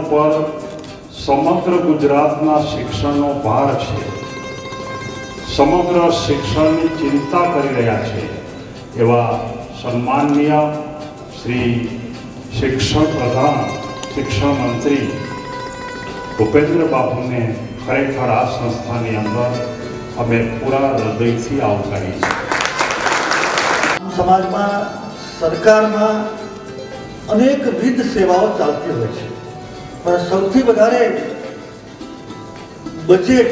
ઉપર સમગ્ર ગુજરાતના શિક્ષણનો ભાર છે, સમગ્ર શિક્ષણની ચિંતા કરી રહ્યા છે એવા સન્માનનીય શ્રી શિક્ષણ પ્રધાન શિક્ષણ મંત્રી ભૂપેન્દ્ર બાબુને ખરેખર આ સંસ્થાની અંદર અમે પૂરા હૃદયથી આવકારી છે। સમાજમાં સરકારમાં અનેકવિધ સેવાઓ ચાલતી હોય છે, પણ સૌથી વધારે બજેટ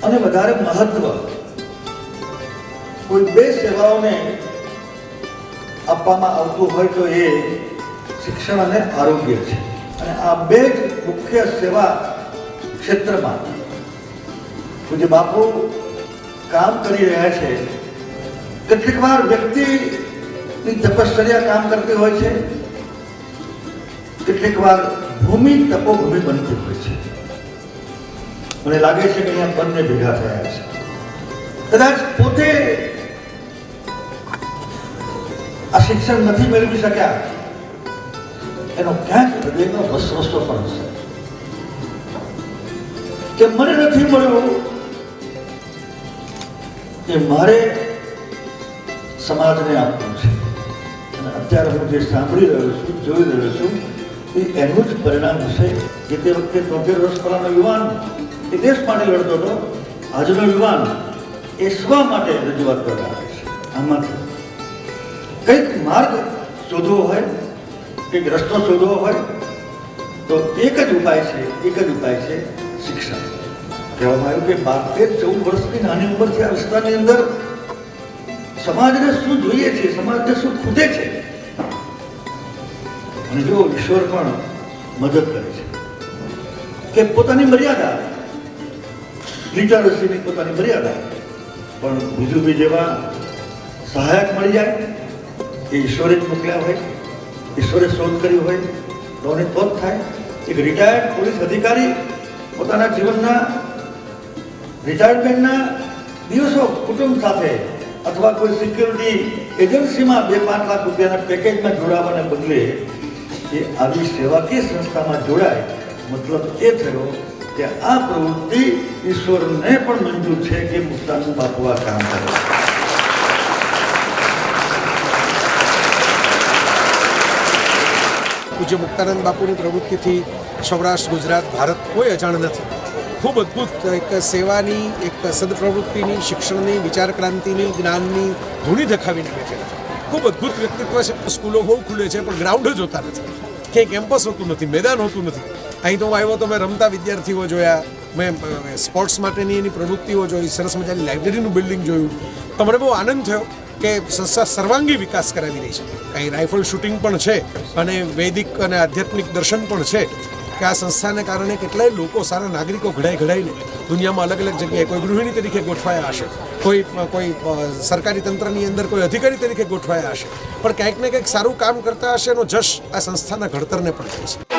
અને વધારે મહત્વ કોઈ બે સેવાઓને આપવામાં આવતું હોય તો એ શિક્ષણ અને આરોગ્ય છે। અને આ બે જ મુખ્ય સેવા ક્ષેત્રમાં પૂજ્ય બાપુ કામ કરી રહ્યા છે। કેટલીક વાર વ્યક્તિની તપશ્ચર્યા કામ કરતી હોય છે, કેટલીક વાર ભૂમિ તપોભૂમિ બનતી હોય છે। મને લાગે છે કે અહીંયા બંને ભેગા થયા છે। કદાચ પોતે આ શિક્ષણ નથી મેળવી શક્યા, એનો ક્યાંક હૃદયનો વસવસો પણ હશે કે મને નથી મળ્યું કે મારે સમાજને આપવું છે। અને અત્યારે હું જે સાંભળી રહ્યો છું, જોઈ રહ્યો છું, એ એનું જ પરિણામ હશે કે તે વખતે 73 વર્ષ પહેલાનો યુવાન એ દેશ માટે લડતો હતો, આજનો યુવાન એ સ્વ માટે રજૂઆત કરવા આવે છે। આમાંથી કંઈક માર્ગ શોધવો હોય, કંઈક રસ્તો શોધવો હોય તો એક જ ઉપાય છે શિક્ષણ। કહેવામાં આવ્યું કે 12-14 વર્ષની નાની ઉંમરથી આ વિસ્તારની અંદર સમાજને શું જોઈએ છે, સમાજને શું ખૂટે છે, અને જો ઈશ્વર પણ મદદ કરે છે કે પોતાની મર્યાદા, લિટરસીની પોતાની મર્યાદા, પણ બીજું બી જેવા સહાયક મળી જાય એ ઈશ્વરે જ મોકલ્યા હોય, ઈશ્વરે શોધ કરી હોય તો જ થાય। એક રિટાયર્ડ પોલીસ અધિકારી પોતાના જીવનના રિટાયરમેન્ટના દિવસો કુટુંબ સાથે અથવા કોઈ સિક્યુરિટી એજન્સીમાં 2-5 લાખ રૂપિયાના પેકેજમાં જોડાવાને બદલે એ આવી સેવાકીય સંસ્થામાં જોડાય। મતલબ એ થયો કે આ પ્રવૃત્તિ ઈશ્વરને પણ મંજૂર છે કે મુક્તાનંદ બાપુ આ કામ કરે। પૂજ્ય મુક્તાનંદ બાપુની પ્રવૃત્તિથી સૌરાષ્ટ્ર, ગુજરાત, ભારત કોઈ અજાણ નથી। ખૂબ અદ્ભુત એક સેવાની, એક સદપ્રવૃત્તિની, શિક્ષણની, વિચાર ક્રાંતિની, જ્ઞાનની ધૂણી દેખાવીને બેઠેલા છે। ખૂબ અદ્ભુત વ્યક્તિત્વ છે। સ્કૂલો બહુ ખુલે છે પણ ગ્રાઉન્ડ જ હોતા નથી, ક્યાંય કેમ્પસ હોતું નથી, મેદાન હોતું નથી। અહીં તો હું આવ્યો તો મેં રમતા વિદ્યાર્થીઓ જોયા, મેં સ્પોર્ટ્સ માટેની એની પ્રવૃત્તિઓ જોઈ, સરસ મજાની લાઇબ્રેરીનું બિલ્ડિંગ જોયું, તો મને બહુ આનંદ થયો કે સંસ્થા સર્વાંગી વિકાસ કરાવી રહી છે। અહીં રાઇફલ શૂટિંગ પણ છે અને વૈદિક અને આધ્યાત્મિક દર્શન પણ છે કે આ સંસ્થાને કારણે કેટલાય લોકો, સારા નાગરિકો ઘડાઈને દુનિયામાં અલગ અલગ જગ્યાએ કોઈ ગૃહિણી તરીકે ગોઠવાયા હશે, કોઈ સરકારી તંત્રની અંદર કોઈ અધિકારી તરીકે ગોઠવાયા હશે, પણ ક્યાંક ને કંઈક સારું કામ કરતા હશે એનો જશ આ સંસ્થાના ઘડતરને પણ થાય છે।